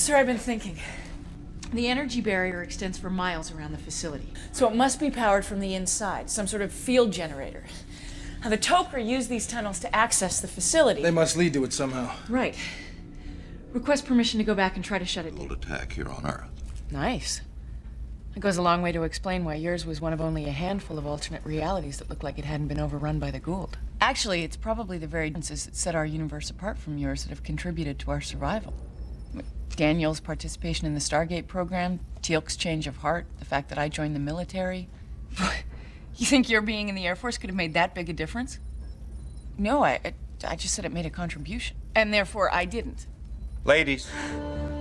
Sir, I've been thinking. The energy barrier extends for miles around the facility, so it must be powered from the inside, some sort of field generator. Now, the Toker used these tunnels to access the facility. They must lead to it somehow. Right. Request permission to go back and try to shut it down. Old attack here on Earth. Nice. It goes a long way to explain why yours was one of only a handful of alternate realities that looked like it hadn't been overrun by the Gould. Actually, it's probably the very differences that set our universe apart from yours that have contributed to our survival. Daniel's participation in the Stargate program, Teal'c's change of heart, the fact that I joined the military. You think your being in the Air Force could have made that big a difference? No, I just said it made a contribution. And therefore, I didn't. Ladies.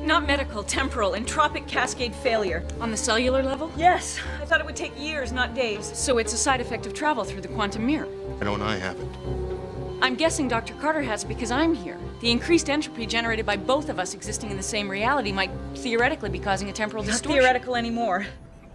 Not medical, temporal, entropic cascade failure. On the cellular level? Yes. I thought it would take years, not days. So it's a side effect of travel through the quantum mirror. Why don't I have it? I'm guessing Dr. Carter has it because I'm here. The increased entropy generated by both of us existing in the same reality might theoretically be causing a temporal Not distortion. theoretical anymore.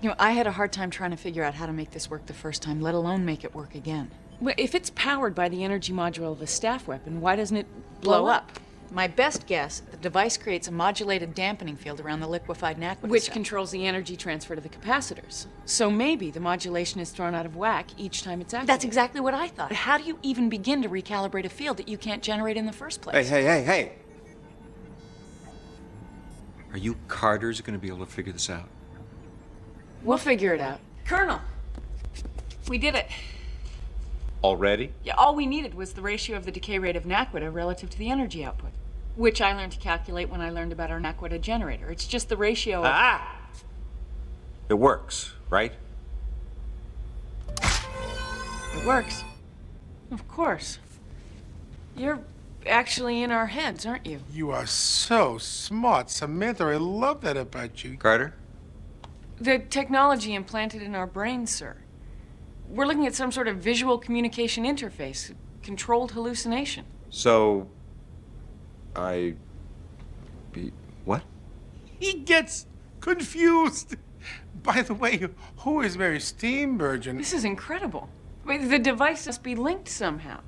You know, I had a hard time trying to figure out how to make this work the first time, let alone make it work again. Well, if it's powered by the energy module of a staff weapon, why doesn't it blow up? My best guess, the device creates a modulated dampening field around the liquefied naquadah which controls the energy transfer to the capacitors. So maybe the modulation is thrown out of whack each time it's activated. That's exactly what I thought. How do you even begin to recalibrate a field that you can't generate in the first place? Hey. Are you Carters going to be able to figure this out? We'll figure it out. Colonel, we did it. Already? Yeah, all we needed was the ratio of the decay rate of naquadah relative to the energy output, which I learned to calculate when I learned about our naquadah generator. It's just the ratio of... Ah! It works, right? It works. Of course. You're actually in our heads, aren't you? You are so smart, Samantha. I love that about you. Carter? The technology implanted in our brains, sir. We're looking at some sort of visual communication interface, controlled hallucination. So... What? He gets confused. By the way, who is Mary Steenburgen? This is incredible. I mean, the device must be linked somehow.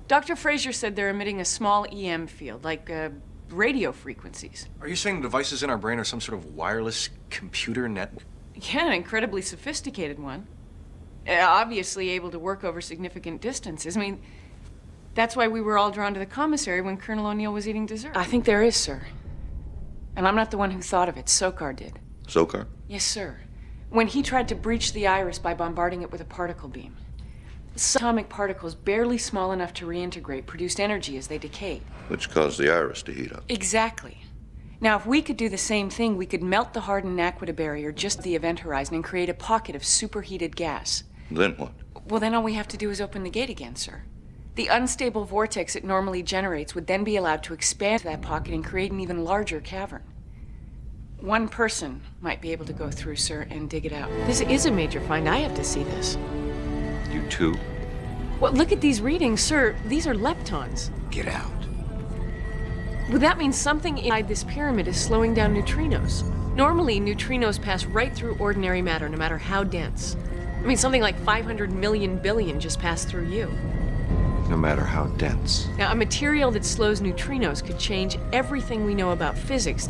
Dr. Fraser said they're emitting a small EM field, like radio frequencies. Are you saying the devices in our brain are some sort of wireless computer network? Yeah, an incredibly sophisticated one. Obviously able to work over significant distances. I mean, that's why we were all drawn to the commissary when Colonel O'Neill was eating dessert. I think there is, sir. And I'm not the one who thought of it. Sokar did. Sokar? Yes, sir. When he tried to breach the iris by bombarding it with a particle beam, subatomic particles barely small enough to reintegrate produced energy as they decayed. Which caused the iris to heat up. Exactly. Now, if we could do the same thing, we could melt the hardened naquadah barrier just at the event horizon and create a pocket of superheated gas. Then what? Well, then all we have to do is open the gate again, sir. The unstable vortex it normally generates would then be allowed to expand that pocket and create an even larger cavern. One person might be able to go through, sir, and dig it out. This is a major find. I have to see this. You too? Well, look at these readings, sir. These are leptons. Get out. Well, that means something inside this pyramid is slowing down neutrinos. Normally, neutrinos pass right through ordinary matter, no matter how dense. I mean, something like 500 million billion just passed through you. No matter how dense. Now, a material that slows neutrinos could change everything we know about physics,